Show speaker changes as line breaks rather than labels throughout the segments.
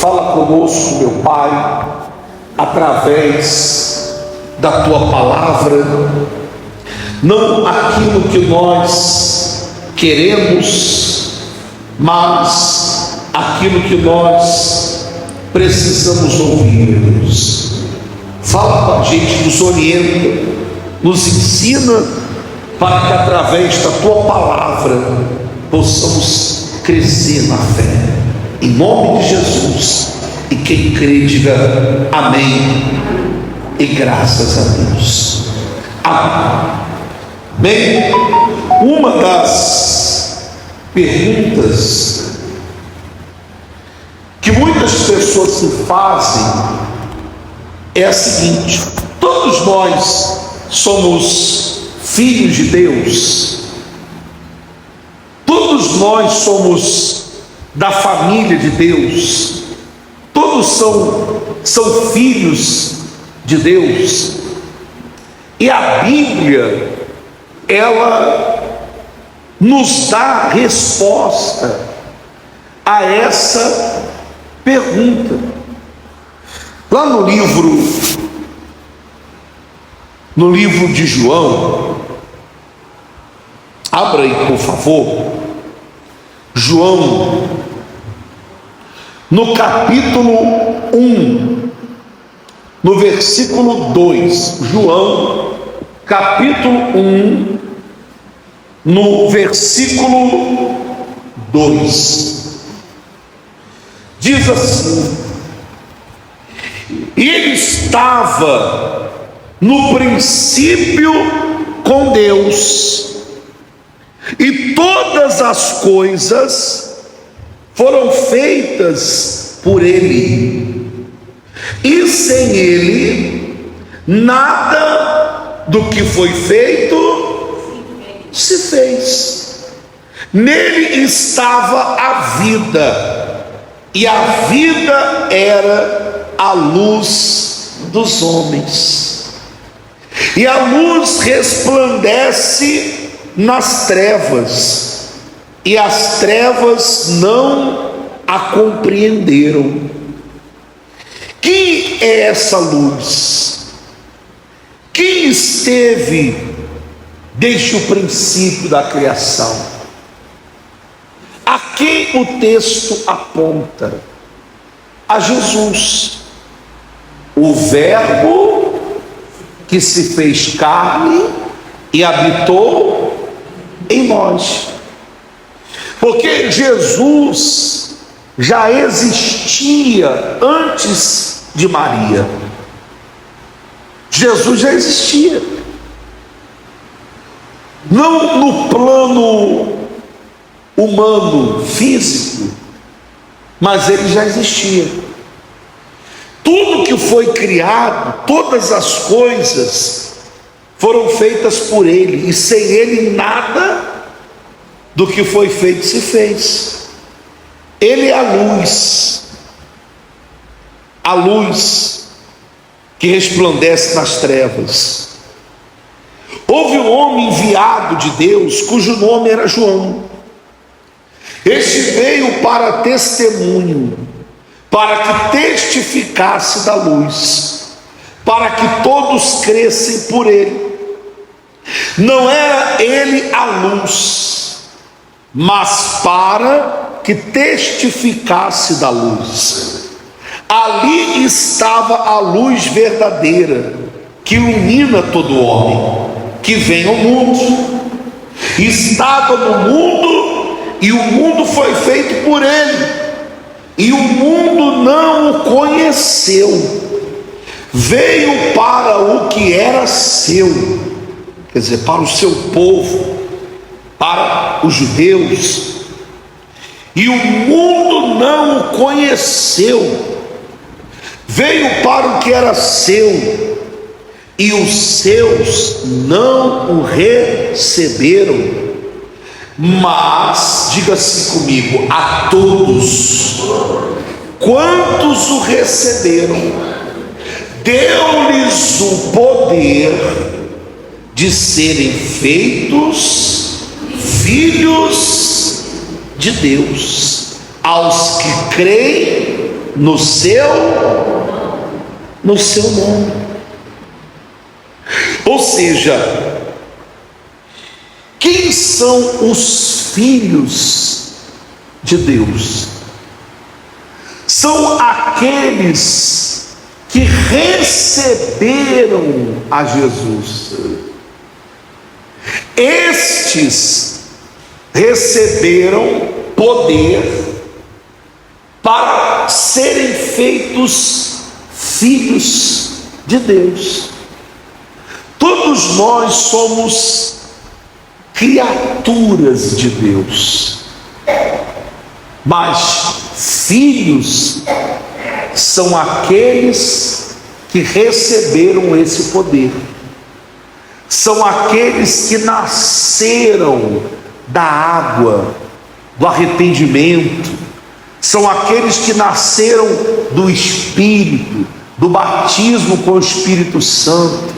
Fala conosco, meu Pai, através da Tua palavra, não aquilo que nós queremos, mas aquilo que nós precisamos ouvir, Deus. Fala com a gente, nos orienta, nos ensina, para que através da Tua palavra possamos crescer na fé. Em nome de Jesus. E quem crê diga amém e graças a Deus. Amém. Uma das perguntas que muitas pessoas se fazem é a seguinte: todos nós somos filhos de Deus, todos nós somos da família de Deus, todos são filhos de Deus. E a Bíblia, ela nos dá resposta a essa pergunta. Lá no livro de João, abra aí por favor, João, no capítulo 1, no versículo 2, João, capítulo 1, no versículo 2, diz assim: e ele estava no princípio com Deus, e todas as coisas foram feitas por Ele, e sem Ele nada do que foi feito se fez. Nele estava a vida, e a vida era a luz dos homens, e a luz resplandece nas trevas, e as trevas não a compreenderam. Quem é essa luz? Quem esteve desde o princípio da criação? A quem o texto aponta? A Jesus, o Verbo que se fez carne e habitou em nós. Porque Jesus já existia antes de Maria. Jesus já existia. Não no plano humano, físico, mas ele já existia. Tudo que foi criado, todas as coisas foram feitas por ele, e sem ele nada do que foi feito se fez. Ele é a luz que resplandece nas trevas. Houve um homem enviado de Deus, cujo nome era João. Este veio para testemunho, para que testificasse da luz, para que todos crescem por ele. Não era ele a luz, mas para que testificasse da luz. Ali estava a luz verdadeira, que ilumina todo homem que vem ao mundo. Estava no mundo, e o mundo foi feito por ele, e o mundo não o conheceu. Veio para o que era seu, quer dizer, para o seu povo, para os judeus, e o mundo não o conheceu. Veio para o que era seu, e os seus não o receberam. Mas, diga assim comigo, a todos quantos o receberam, deu-lhes o poder de serem feitos filhos de Deus, aos que creem no seu nome. Ou seja, quem são os filhos de Deus? São aqueles que receberam a Jesus. Estes receberam poder para serem feitos filhos de Deus. Todos nós somos criaturas de Deus, mas filhos são aqueles que receberam esse poder, são aqueles que nasceram da água, do arrependimento, são aqueles que nasceram do Espírito, do batismo com o Espírito Santo,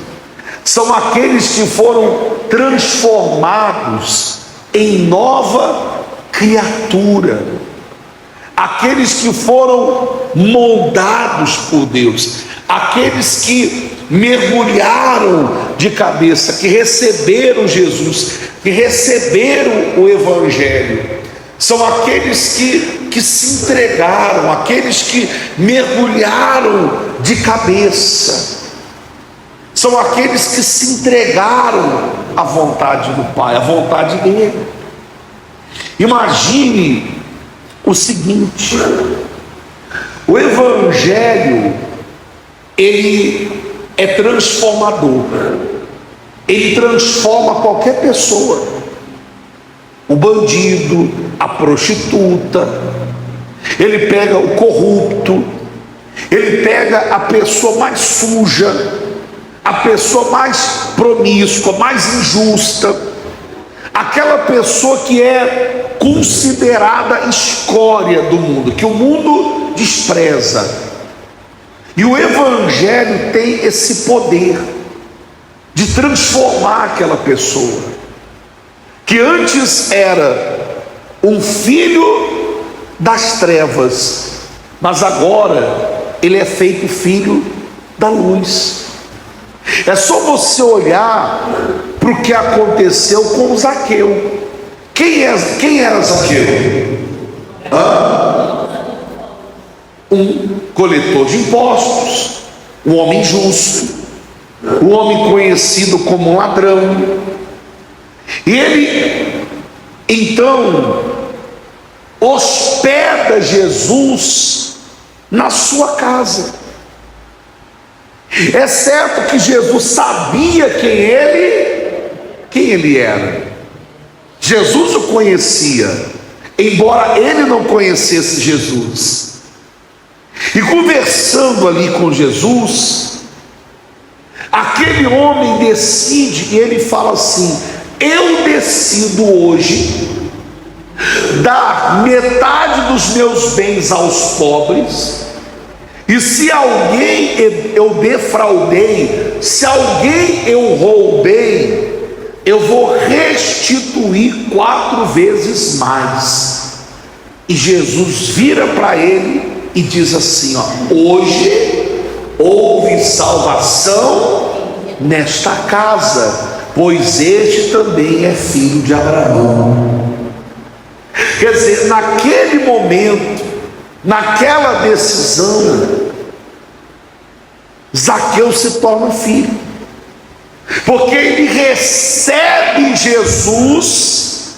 são aqueles que foram transformados em nova criatura, aqueles que foram moldados por Deus, aqueles que mergulharam de cabeça, que receberam Jesus, que receberam o Evangelho, são aqueles que se entregaram, aqueles que mergulharam de cabeça, são aqueles que se entregaram à vontade do Pai, à vontade dele. Imagine o seguinte: o Evangelho, ele é transformador, ele transforma qualquer pessoa, o bandido, a prostituta, ele pega o corrupto, ele pega a pessoa mais suja, a pessoa mais promíscua, mais injusta, aquela pessoa que é considerada escória do mundo, que o mundo despreza. E o Evangelho tem esse poder de transformar aquela pessoa, que antes era um filho das trevas, mas agora ele é feito filho da luz. É só você olhar para o que aconteceu com o Zaqueu. Quem era Zaqueu? Um coletor de impostos, um homem justo, um homem conhecido como um ladrão. E ele então hospeda Jesus na sua casa. É certo que Jesus sabia quem ele era. Jesus o conhecia, embora ele não conhecesse Jesus. E conversando ali com Jesus, aquele homem decide, e ele fala assim: eu decido hoje dar metade dos meus bens aos pobres, e se alguém eu defraudei, se alguém eu roubei, eu vou restituir 4 vezes mais. E Jesus vira para ele e diz assim: hoje houve salvação nesta casa, pois este também é filho de Abraão. Quer dizer, naquele momento, naquela decisão, Zaqueu se torna filho, porque ele recebe Jesus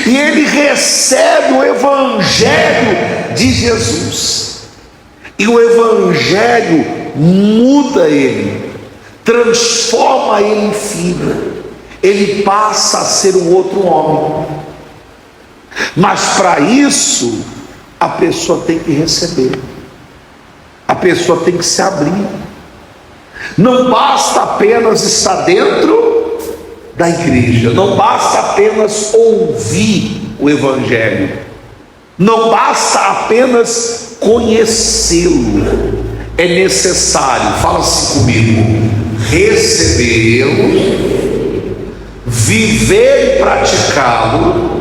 e ele recebe o Evangelho de Jesus, e o Evangelho muda ele, transforma ele em filho, ele passa a ser um outro homem. Mas para isso a pessoa tem que receber, a pessoa tem que se abrir. Não basta apenas estar dentro da igreja, não basta apenas ouvir o Evangelho, não basta apenas conhecê-lo, é necessário, fala-se comigo, recebê-lo, viver e praticá-lo,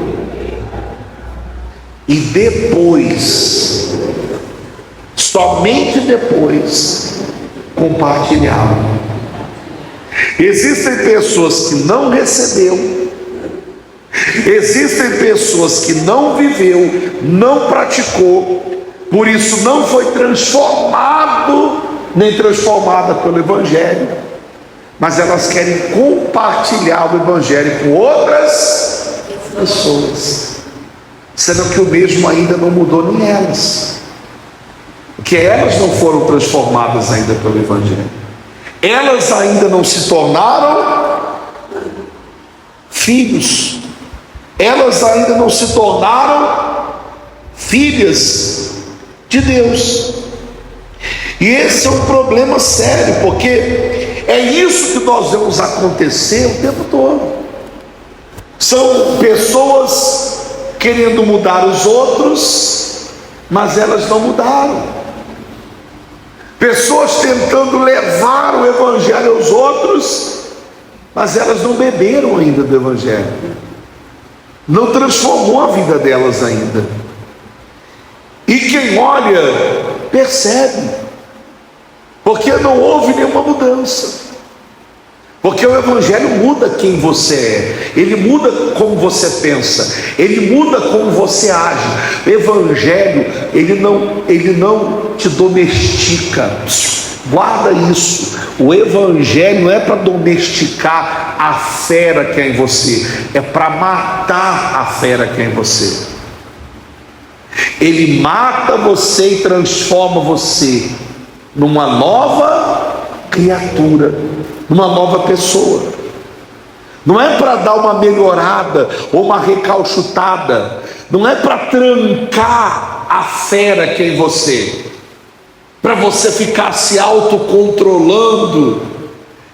e depois somente depois compartilhá-lo. Existem pessoas que não recebeu, existem pessoas que não viveu, não praticou, por isso não foi transformado nem transformada pelo Evangelho, mas elas querem compartilhar o Evangelho com outras pessoas, sendo que o mesmo ainda não mudou nem elas, porque elas não foram transformadas ainda pelo Evangelho, elas ainda não se tornaram filhos, elas ainda não se tornaram filhas de Deus. E esse é um problema sério, porque é isso que nós vemos acontecer o tempo todo. São pessoas querendo mudar os outros, mas elas não mudaram. Pessoas tentando levar o Evangelho aos outros, mas elas não beberam ainda do Evangelho, não transformou a vida delas ainda. E quem olha percebe, porque não houve nenhuma mudança. Porque o Evangelho muda quem você é, ele muda como você pensa, ele muda como você age. O Evangelho, ele não te domestica. Guarda isso. O Evangelho não é para domesticar a fera que é em você, é para matar a fera que é em você. Ele mata você e transforma você numa nova criatura, numa nova pessoa. Não é para dar uma melhorada ou uma recalchutada, não é para trancar a fera que é em você, para você ficar se autocontrolando,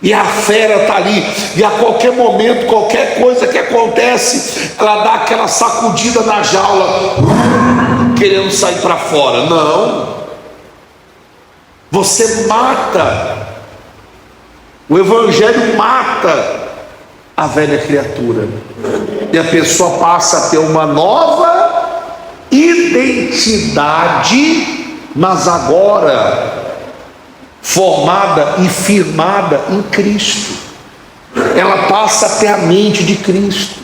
e a fera está ali, e a qualquer momento, qualquer coisa que acontece, ela dá aquela sacudida na jaula, querendo sair para fora. Não, você mata. O Evangelho mata a velha criatura, e a pessoa passa a ter uma nova identidade, mas agora formada e firmada em Cristo. Ela passa a ter a mente de Cristo,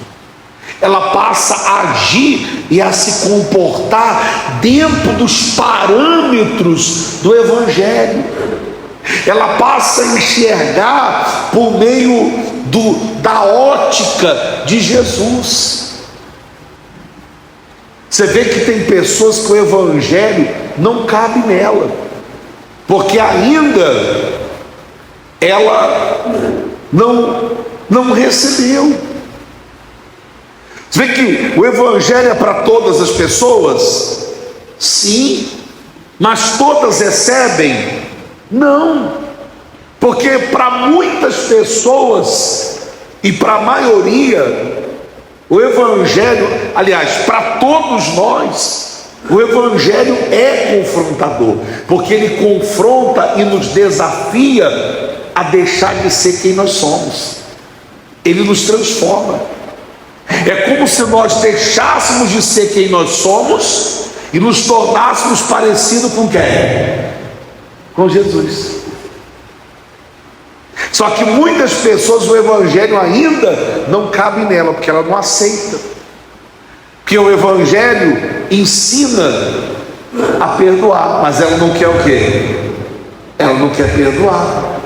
ela passa a agir e a se comportar dentro dos parâmetros do Evangelho. Ela passa a enxergar por meio da ótica de Jesus. Você vê que tem pessoas que o Evangelho não cabe nela, porque ainda ela não recebeu. Você vê que o Evangelho é para todas as pessoas? Sim, mas todas recebem? Não, porque para muitas pessoas e para a maioria, o Evangelho, aliás, para todos nós, o Evangelho é confrontador, porque ele confronta e nos desafia a deixar de ser quem nós somos. Ele nos transforma. É como se nós deixássemos de ser quem nós somos e nos tornássemos parecidos com quem? Com Jesus. Só que muitas pessoas, o Evangelho ainda não cabe nela, porque ela não aceita. Porque o Evangelho ensina a perdoar, mas ela não quer o quê? Ela não quer perdoar.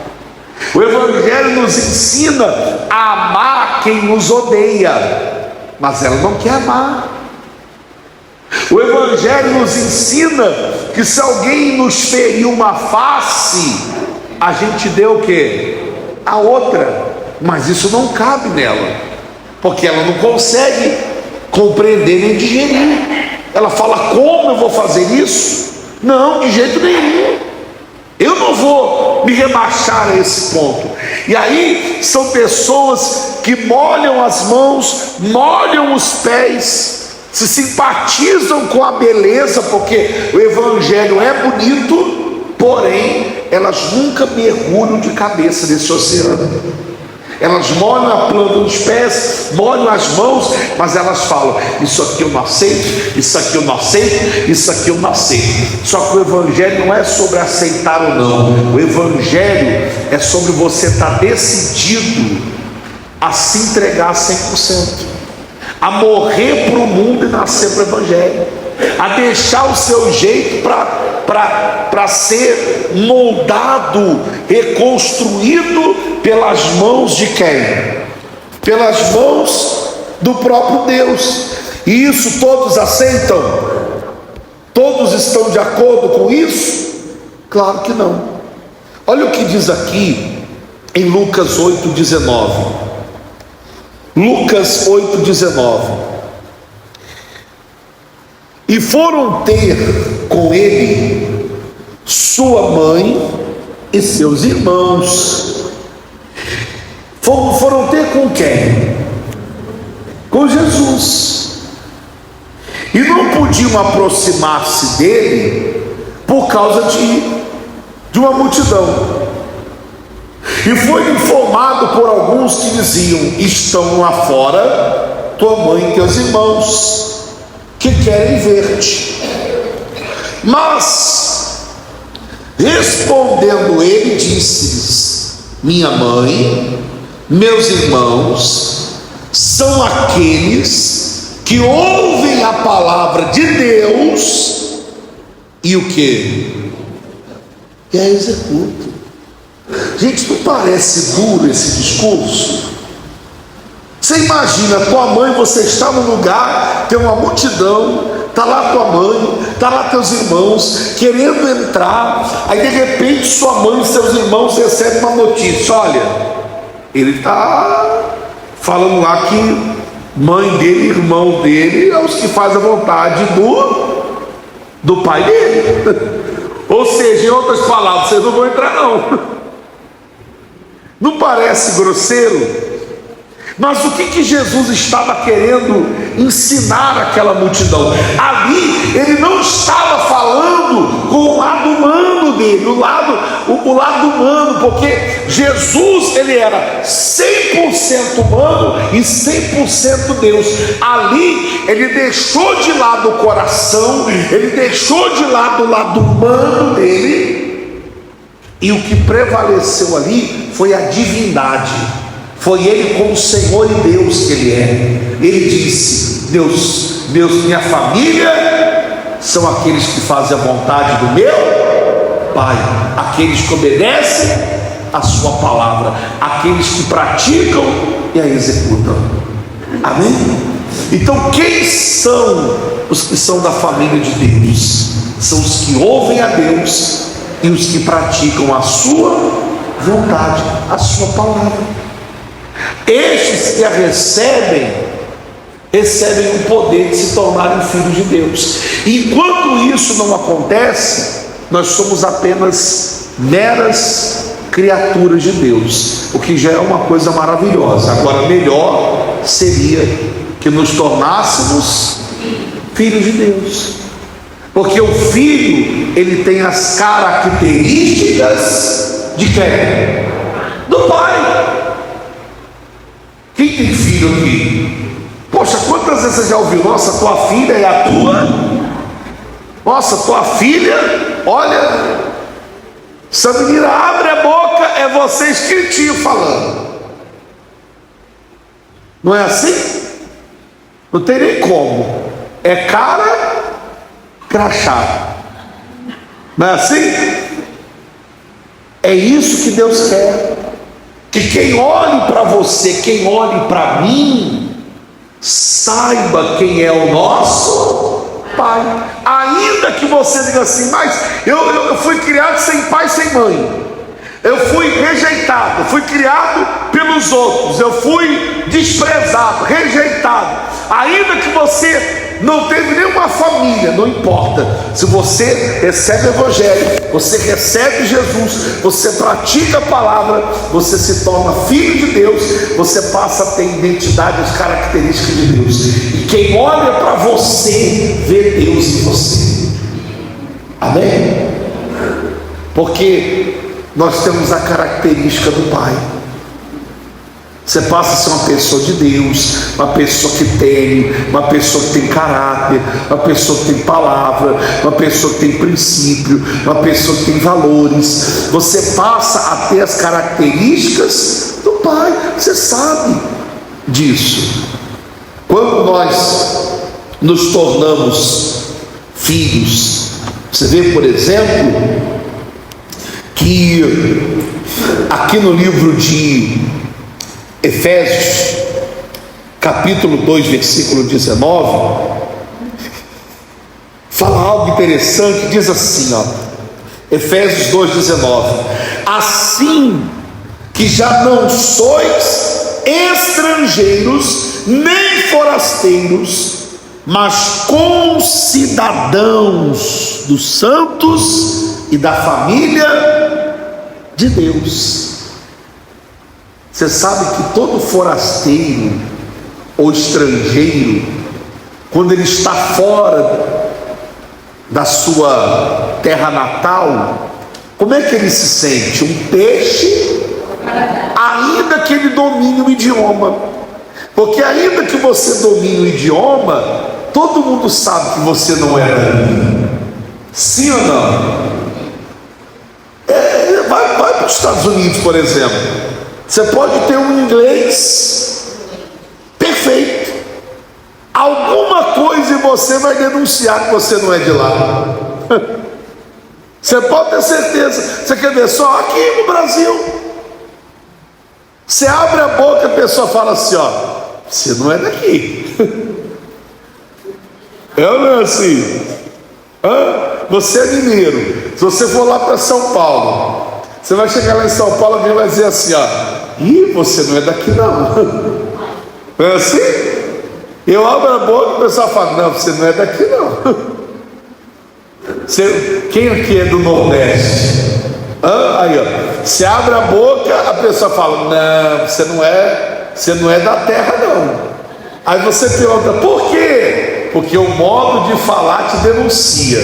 O Evangelho nos ensina a amar quem nos odeia, mas ela não quer amar. O Evangelho nos ensina que se alguém nos ferir uma face, a gente deu o quê? A outra. Mas isso não cabe nela, porque ela não consegue compreender nem digerir. Ela fala: como eu vou fazer isso? Não, de jeito nenhum. Eu não vou me rebaixar a esse ponto. E aí são pessoas que molham as mãos, molham os pés, se simpatizam com a beleza, porque o Evangelho é bonito, porém elas nunca mergulham de cabeça nesse oceano. elas molham a planta dos pés, molham as mãos, mas elas falam: isso aqui eu não aceito, isso aqui eu não aceito, isso aqui eu não aceito. Só que o Evangelho não é sobre aceitar ou não, o Evangelho é sobre você estar decidido a se entregar 100%, a morrer para o mundo e nascer para o Evangelho, a deixar o seu jeito para ser moldado, reconstruído pelas mãos de quem? Pelas mãos do próprio Deus. E isso todos aceitam? Todos estão de acordo com isso? Claro que não. Olha o que diz aqui em Lucas 8,19. Lucas 8,19. E foram ter com ele sua mãe e seus irmãos. Foram ter com quem? Com Jesus. E não podiam aproximar-se dele por causa de uma multidão. E foi informado por alguns que diziam: estão lá fora tua mãe e teus irmãos, que querem ver-te. Mas respondendo ele, disse-lhes: minha mãe, meus irmãos são aqueles que ouvem a palavra de Deus e o que? E a executam. Gente, não parece duro esse discurso? Você imagina, tua mãe, você está no lugar, tem uma multidão, está lá tua mãe, está lá teus irmãos, querendo entrar, aí de repente sua mãe e seus irmãos recebem uma notícia: olha, ele está falando lá que mãe dele, irmão dele, é os que fazem a vontade do pai dele. Ou seja, em outras palavras, vocês não vão entrar não. Não parece grosseiro? Mas o que Jesus estava querendo ensinar àquela multidão? Ali ele não estava falando com o lado humano dele, o lado humano, porque Jesus ele era 100% humano e 100% Deus. Ali ele deixou de lado o coração, ele deixou de lado o lado humano dele, e o que prevaleceu ali foi a divindade. Foi ele como Senhor e Deus que ele é. Ele disse: minha família são aqueles que fazem a vontade do meu Pai, aqueles que obedecem a sua palavra, aqueles que praticam e a executam. Amém? Então quem são os que são da família de Deus? São os que ouvem a Deus e os que praticam a sua vontade, a sua palavra. Estes que a recebem o poder de se tornarem filhos de Deus. Enquanto isso não acontece, nós somos apenas meras criaturas de Deus, o que já é uma coisa maravilhosa. Agora, melhor seria que nos tornássemos filhos de Deus, porque o filho, ele tem as características de quem? Do Pai. Quem tem filho aqui? Poxa, quantas vezes você já ouviu: nossa, tua filha é a tua? Nossa, tua filha, olha, essa menina abre a boca, é você escritinho falando. Não é assim? Não tem nem como. É cara crachá. Não é assim? É isso que Deus quer. Que quem olhe para você, quem olhe para mim, saiba quem é o nosso Pai. Ainda que você diga assim: mas eu fui criado sem pai, sem mãe, eu fui rejeitado, eu fui criado pelos outros, eu fui desprezado, rejeitado. Ainda que você não teve nenhuma família, não importa. Se você recebe o Evangelho, você recebe Jesus, você pratica a palavra, você se torna filho de Deus, você passa a ter identidade, as características de Deus. E quem olha para você, vê Deus em você. Amém? Porque nós temos a característica do Pai. Você passa a ser uma pessoa de Deus, uma pessoa que tem caráter, uma pessoa que tem palavra, uma pessoa que tem princípio, uma pessoa que tem valores. Você passa a ter as características do Pai. Você sabe disso. Quando nós nos tornamos filhos, você vê, por exemplo, que aqui no livro de Efésios, capítulo 2, versículo 19, fala algo interessante, diz assim, Efésios 2,19: assim que já não sois estrangeiros nem forasteiros, mas concidadãos dos santos e da família de Deus. Você sabe que todo forasteiro ou estrangeiro, quando ele está fora da sua terra natal, como é que ele se sente? Um peixe, ainda que ele domine o idioma. Porque ainda que você domine o idioma, todo mundo sabe que você não é daqui. Sim ou não? Vai para os Estados Unidos, por exemplo. Você pode ter um inglês perfeito, alguma coisa, e você vai denunciar que você não é de lá. Você pode ter certeza. Você quer ver só aqui no Brasil, você abre a boca, a pessoa fala assim, você não é daqui. Não é assim? Você é mineiro. Se você for lá para São Paulo, você vai chegar lá em São Paulo, alguém vai dizer assim, você não é daqui não. Não é assim? Eu abro a boca e o pessoal fala, não, você não é daqui não. Quem aqui é do Nordeste? Você abre a boca, a pessoa fala, não, você não é da terra não. Aí você pergunta, por quê? Porque o modo de falar te denuncia.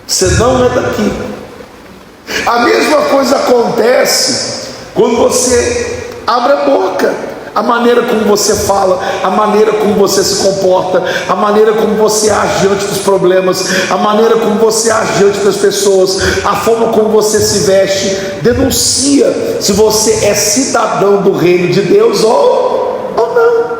Você não é daqui. A mesma coisa acontece quando você abre a boca. A maneira como você fala, a maneira como você se comporta, a maneira como você age diante dos problemas, a maneira como você age diante das pessoas, a forma como você se veste, denuncia se você é cidadão do reino de Deus ou não.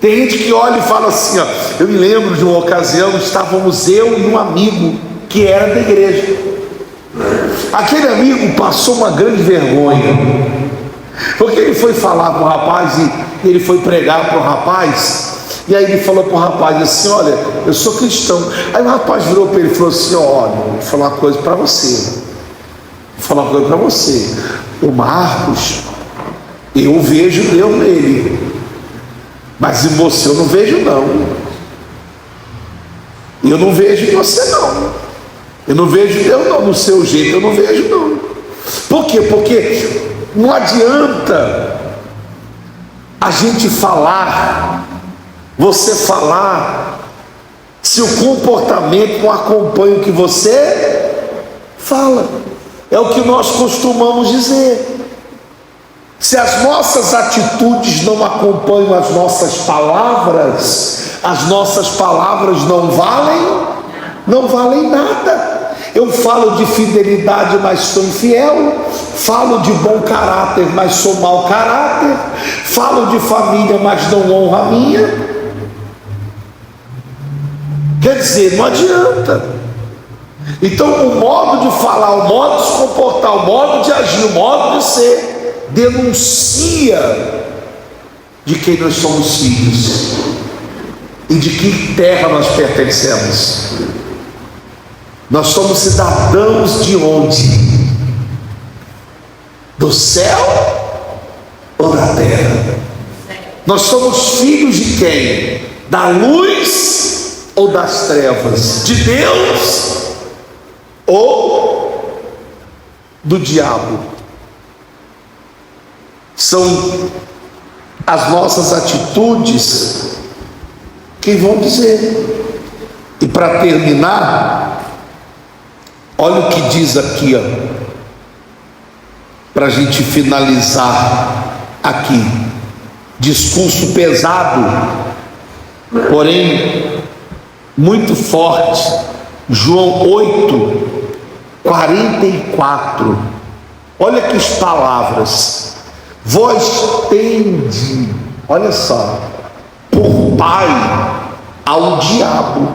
Tem gente que olha e fala assim, eu me lembro de uma ocasião, estávamos eu e um amigo que era da igreja. Aquele amigo passou uma grande vergonha, porque ele foi falar com o rapaz e ele foi pregar para o rapaz, e aí ele falou para o rapaz assim, olha, eu sou cristão. Aí o rapaz virou para ele e falou assim, olha, vou falar uma coisa para você, o Marcos, eu vejo Deus nele, mas em você eu não vejo não. Eu não vejo em você não. Eu não vejo Deus não, no seu jeito eu não vejo não. Por quê? Porque não adianta a gente falar, você falar, se o comportamento não acompanha o que você fala. É o que nós costumamos dizer. Se as nossas atitudes não acompanham as nossas palavras não valem nada. Eu falo de fidelidade, mas sou infiel. Falo de bom caráter, mas sou mau caráter. Falo de família, mas não honro a minha. Quer dizer, não adianta. Então o modo de falar, o modo de se comportar, o modo de agir, o modo de ser, denuncia de quem nós somos filhos e de que terra nós pertencemos. Nós somos cidadãos de onde? Do céu ou da terra? Nós somos filhos de quem? Da luz ou das trevas? De Deus ou do diabo? São as nossas atitudes que vão dizer. E para terminar, olha o que diz aqui, para a gente finalizar aqui. Discurso pesado, porém muito forte. João 8, 44. Olha que palavras. Vós tende, olha só, por pai ao diabo,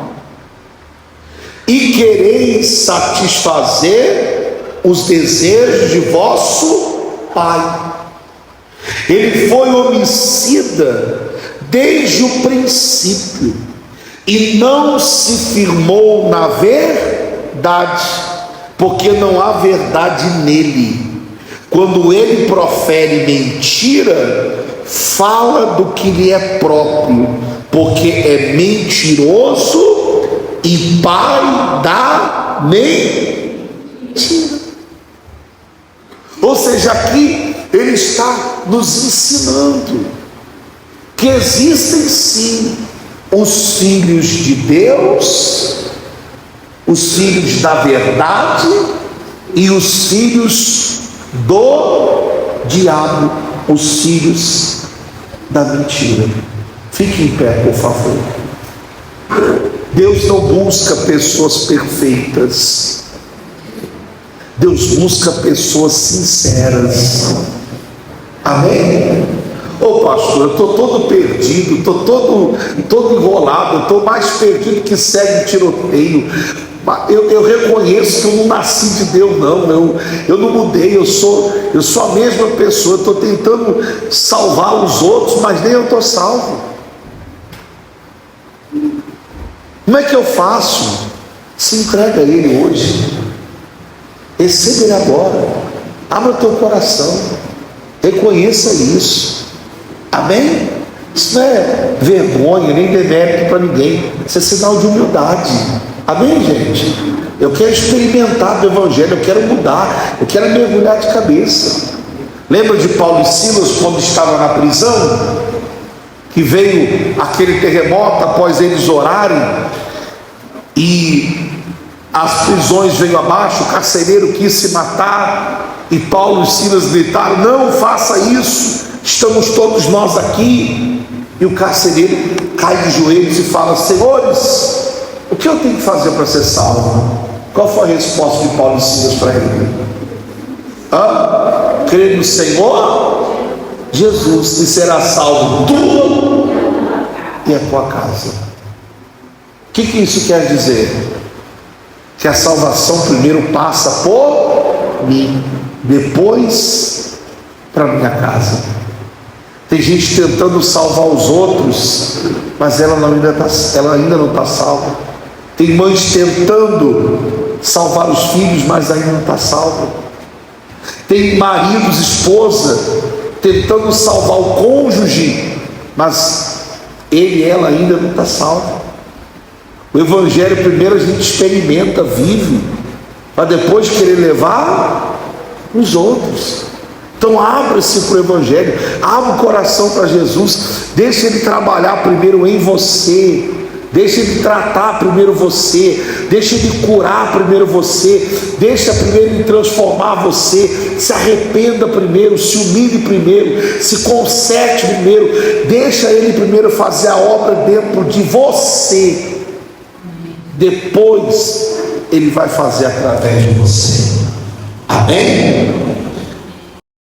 e quereis satisfazer os desejos de vosso pai. Ele foi homicida desde o princípio e não se firmou na verdade, porque não há verdade nele. Quando ele profere mentira, fala do que lhe é próprio, porque é mentiroso e pai da mentira. Ou seja, aqui ele está nos ensinando que existem sim os filhos de Deus, os filhos da verdade e os filhos do diabo, os filhos da mentira. Fique em pé, por favor. Deus não busca pessoas perfeitas, Deus busca pessoas sinceras. Amém? Ô pastor, eu estou todo perdido, estou todo enrolado, eu estou mais perdido que segue tiroteio. Eu reconheço que eu não nasci de Deus, não. Eu não mudei, eu sou a mesma pessoa. Eu estou tentando salvar os outros, mas nem eu estou salvo. Como é que eu faço? Se entrega a Ele hoje, receba Ele agora, abra o teu coração, reconheça isso. Amém? Isso não é vergonha, nem demérito para ninguém, isso é sinal de humildade. Amém, gente? Eu quero experimentar do Evangelho, eu quero mudar, eu quero mergulhar de cabeça. Lembra de Paulo e Silas quando estavam na prisão? Que veio aquele terremoto após eles orarem e as prisões veio abaixo, o carcereiro quis se matar e Paulo e Silas gritaram: não faça isso, estamos todos nós aqui. E o carcereiro cai de joelhos e fala: senhores, o que eu tenho que fazer para ser salvo? Qual foi a resposta de Paulo e Silas para ele? Crê no Senhor Jesus e será salvo tu e a tua casa. O que isso quer dizer? Que a salvação primeiro passa por mim, depois para minha casa. Tem gente tentando salvar os outros, mas ela ainda não está salva. Tem mães tentando salvar os filhos, mas ainda não está salva. Tem maridos, esposa, tentando salvar o cônjuge, mas ele e ela ainda não está salva. O Evangelho primeiro a gente experimenta, vive, para depois querer levar os outros. Então abra-se para o Evangelho, abra o coração para Jesus, deixa Ele trabalhar primeiro em você, deixa Ele tratar primeiro você, deixa Ele curar primeiro você, deixa primeiro Ele transformar você, se arrependa primeiro, se humilhe primeiro, se conserte primeiro, deixa Ele primeiro fazer a obra dentro de você, depois Ele vai fazer através de você. Amém?